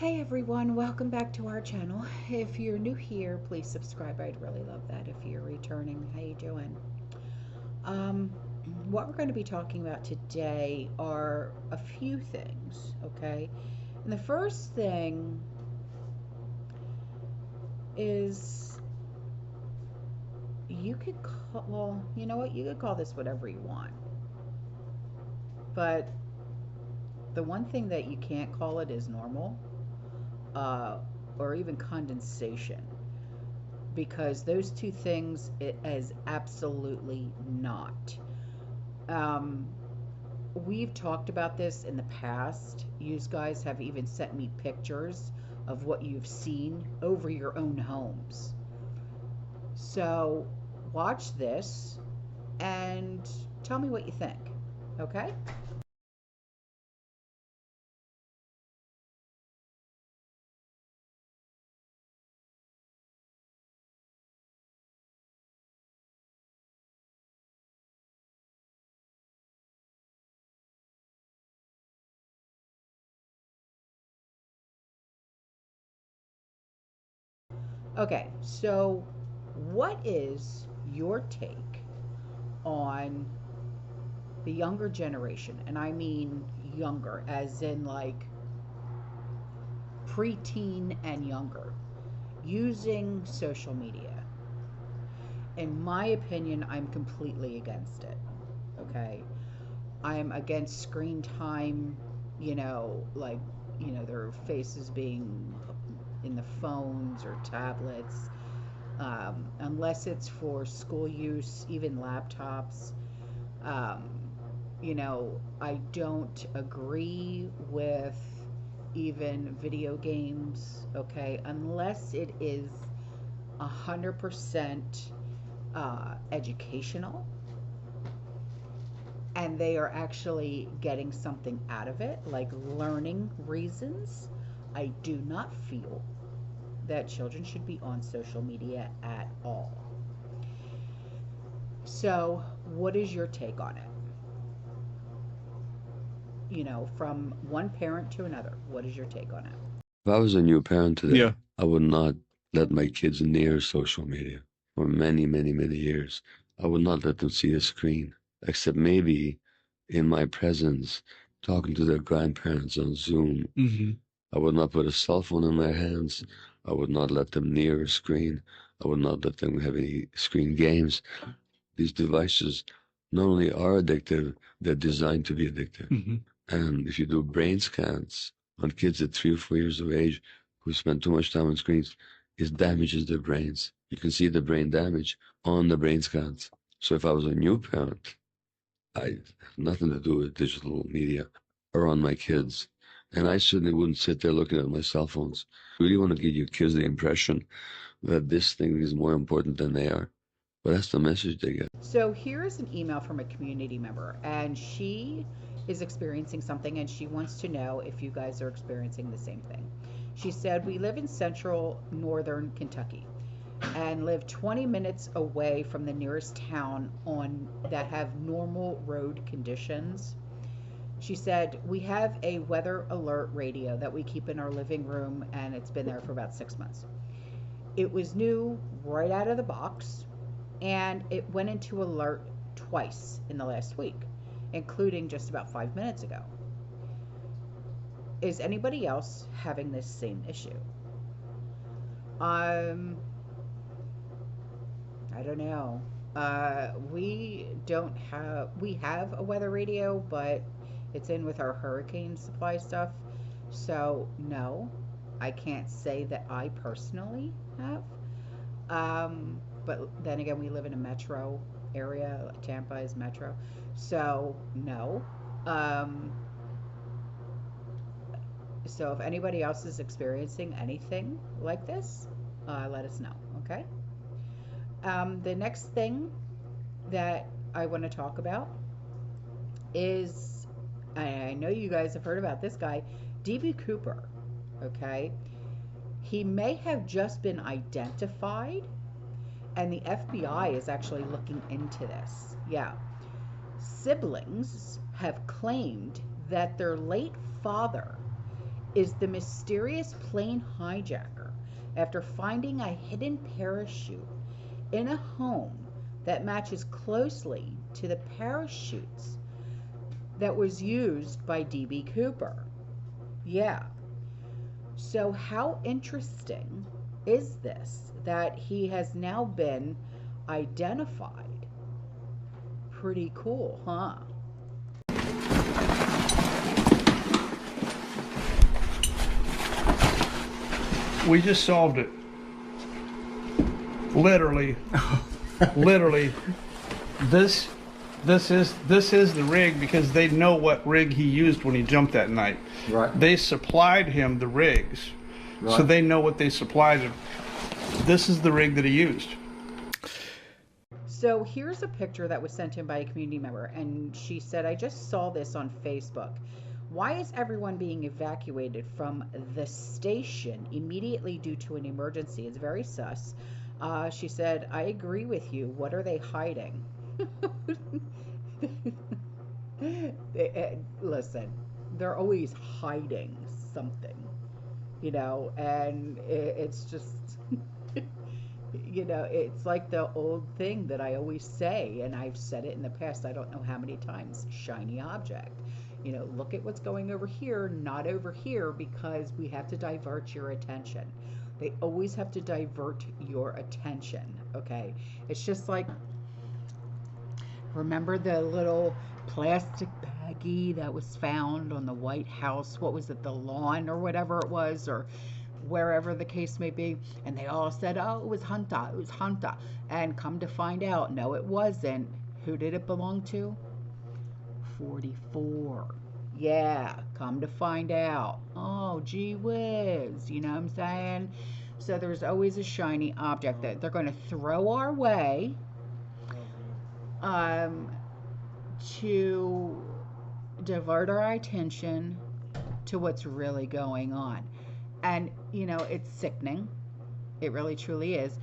Hey everyone, welcome back to our channel. If you're new here, please subscribe. I'd really love that. If you're returning, how you doing? Um, what we're going to be talking about today are a few things, okay? And the first thing is you could call, well, you know what? You could call this whatever you want. But the one thing that you can't call it is normal, uh, or even condensation, because those two things it is absolutely not. Um, we've talked about this in the past. You guys have even sent me pictures of what you've seen over your own homes. So watch this and tell me what you think. Okay? Okay, so what is your take on the younger generation? And I mean younger, as in like preteen and younger, using social media. In my opinion, I'm completely against it. Okay. I'm against screen time, like, their faces being in the phones or tablets, unless it's for school use, even laptops. Um, I don't agree with even video games, okay, unless it is 100% educational and they are actually getting something out of it, like learning reasons. I do not feel that children should be on social media at all. So, what is your take on it? From one parent to another, what is your take on it? If I was a new parent today, yeah, I would not let my kids near social media for many, many, many years. I would not let them see a screen, except maybe in my presence, talking to their grandparents on Zoom. I would not put a cell phone in their hands. I would not let them near a screen. I would not let them have any screen games. These devices not only are addictive, they're designed to be addictive. And if you do brain scans on kids at 3 or 4 years of age who spend too much time on screens, it damages their brains. You can see the brain damage on the brain scans. So if I was a new parent, I have nothing to do with digital media around my kids. And I certainly wouldn't sit there looking at my cell phones. You really want to give your kids the impression that this thing is more important than they are. But that's the message they get. So, here is an email from a community member, and she is experiencing something, and she wants to know if you guys are experiencing the same thing. She said, "We live in central northern Kentucky and live 20 minutes away from the nearest town on that have normal road conditions." She said, "We have a weather alert radio that we keep in our living room, and it's been there for about 6 months. It was new right out of the box, and it went into alert twice in the last week, including just about 5 minutes ago. Is anybody else having this same issue?" Um, I don't know. We have a weather radio, but it's in with our hurricane supply stuff. So, no, I can't say that I personally have. But then again, we live in a metro area. Tampa is metro. So, no. Um, so, if anybody else is experiencing anything like this, let us know, okay? The next thing that I want to talk about is, I know you guys have heard about this guy, DB Cooper, okay? He may have just been identified, and the FBI is actually looking into this. Yeah. Siblings have claimed that their late father is the mysterious plane hijacker after finding a hidden parachute in a home that matches closely to the parachutes that was used by DB Cooper. Yeah. So, how interesting is this that he has now been identified? Pretty cool, huh? We just solved it. Literally. Literally. This is the rig, because they know what rig he used when he jumped that night. Right. They supplied him the rigs. Right. So they know what they supplied him. This is the rig that he used. So here's a picture that was sent in by a community member, and she said, I just saw this on Facebook. Why is everyone being evacuated from the station immediately due to an emergency? It's very sus. She said, I agree with you. What are they hiding? Listen, they're always hiding something, and it's just, it's like the old thing that I always say, and I've said it in the past, I don't know how many times, shiny object. Look at what's going over here, not over here, because we have to divert your attention. They always have to divert your attention, okay? It's just like, remember the little plastic baggie that was found on the White House? What was it, the lawn or whatever it was, or wherever the case may be? And they all said, oh, it was Hunter, it was Hunter. And come to find out, no, it wasn't. Who did it belong to? 44. Yeah, come to find out. Oh, gee whiz. You know what I'm saying? So there's always a shiny object that they're going to throw our way to divert our attention to what's really going on. And, it's sickening. It really truly is.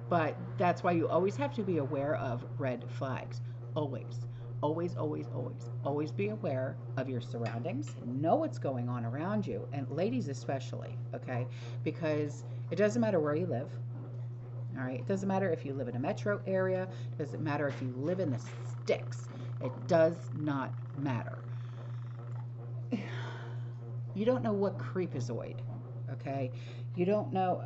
But that's why you always have to be aware of red flags. Always. Always, always, always. Always be aware of your surroundings. Know what's going on around you. And ladies especially, okay? Because it doesn't matter where you live. All right? It doesn't matter if you live in a metro area. It doesn't matter if you live in the sticks. It does not matter. You don't know what creepazoid, okay? You don't know,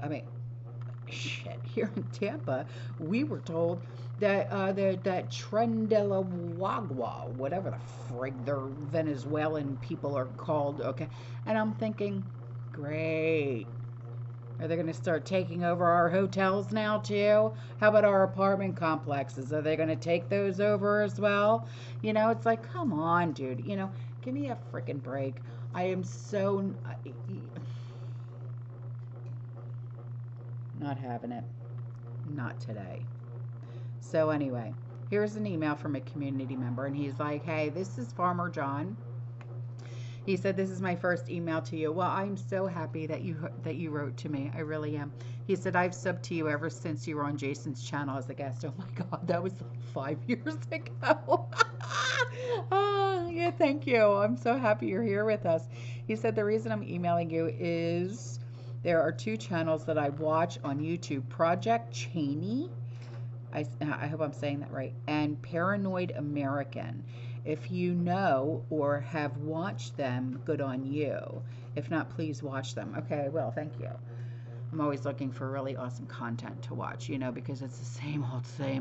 shit, here in Tampa, we were told that that Trendelawagwa, whatever the frig their Venezuelan people are called, okay? And I'm thinking, great. Are they going to start taking over our hotels now too? How about our apartment complexes? Are they going to take those over as well? It's like, come on, dude. Give me a freaking break. I am so not having it. Not today. So anyway, here's an email from a community member, and he's like, hey, this is Farmer John. He said, this is my first email to you. Well, I'm so happy that you wrote to me. I really am. He said, I've subbed to you ever since you were on Jason's channel as a guest. Oh my God, that was like 5 years ago. Oh, yeah, thank you. I'm so happy you're here with us. He said, the reason I'm emailing you is there are 2 channels that I watch on YouTube, Project Cheney. I hope I'm saying that right. And Paranoid American. If you know or have watched them, good on you. If not, please watch them. Okay, well, thank you. I'm always looking for really awesome content to watch, because it's the same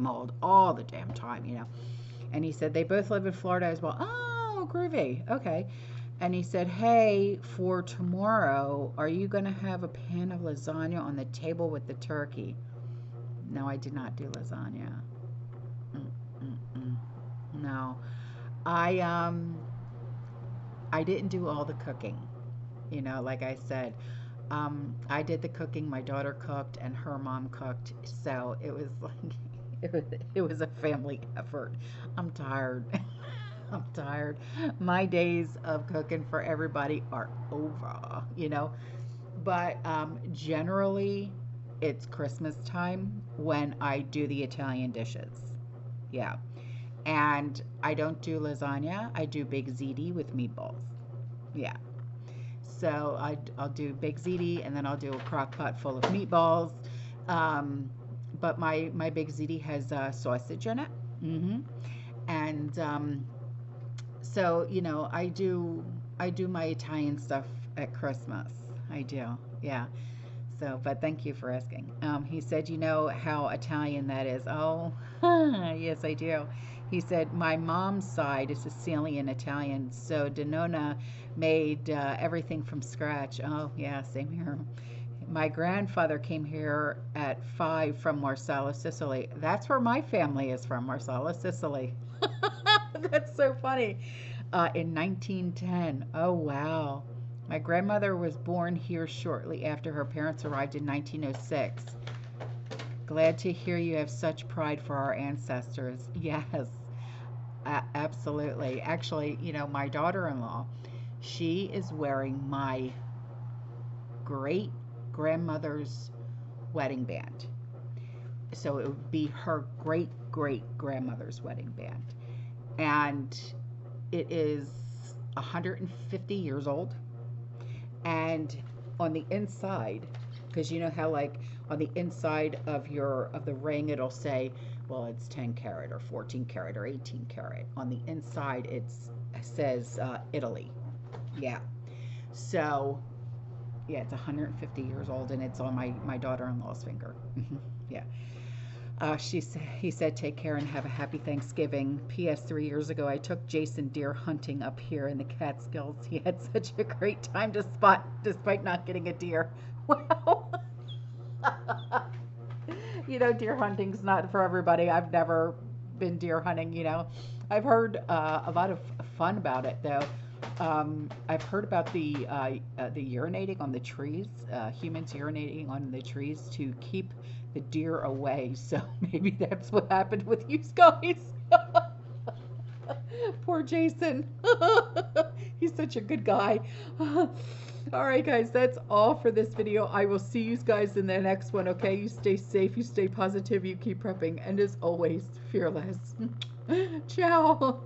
old, all the damn time, And he said they both live in Florida as well. Oh, groovy. Okay. And he said, hey, for tomorrow, are you going to have a pan of lasagna on the table with the turkey? No, I did not do lasagna. No. I didn't do all the cooking. Like I said, I did the cooking. My daughter cooked and her mom cooked. So it was like, it was a family effort. I'm tired. I'm tired. My days of cooking for everybody are over, But generally, it's Christmas time when I do the Italian dishes. Yeah. And I don't do lasagna. I do big ziti with meatballs. Yeah. So I'll do baked ziti, and then I'll do a crock pot full of meatballs. But my baked ziti has sausage in it. And so I do my Italian stuff at Christmas. I do, yeah. So, but thank you for asking. He said, you know how Italian that is. Oh, yes, I do. He said, my mom's side is Sicilian Italian, so Denona made everything from scratch. Oh, yeah, same here. My grandfather came here at 5 from Marsala, Sicily. That's where my family is from, Marsala, Sicily. That's so funny. In 1910. Oh, wow. My grandmother was born here shortly after her parents arrived in 1906. Glad to hear you have such pride for our ancestors. Yes, absolutely. Actually, my daughter-in-law, she is wearing my great grandmother's wedding band. So it would be her great great grandmother's wedding band. And it is 150 years old. And on the inside, because you know how like on the inside of the ring it'll say, well, it's 10 karat or 14 karat or 18 karat. On the inside it says Italy. Yeah. So yeah, it's 150 years old, and it's on my daughter-in-law's finger. Yeah. He said, take care and have a happy Thanksgiving. P.S. 3 years ago, I took Jason deer hunting up here in the Catskills. He had such a great time to spot despite not getting a deer. Wow. Deer hunting's not for everybody. I've never been deer hunting, I've heard a lot of fun about it, though. I've heard about the urinating on the trees, humans urinating on the trees to keep the deer away. So maybe that's what happened with you guys. Poor Jason. He's such a good guy. All right, guys, that's all for this video. I will see you guys in the next one, okay? You stay safe, you stay positive, you keep prepping, and as always, fearless. Ciao.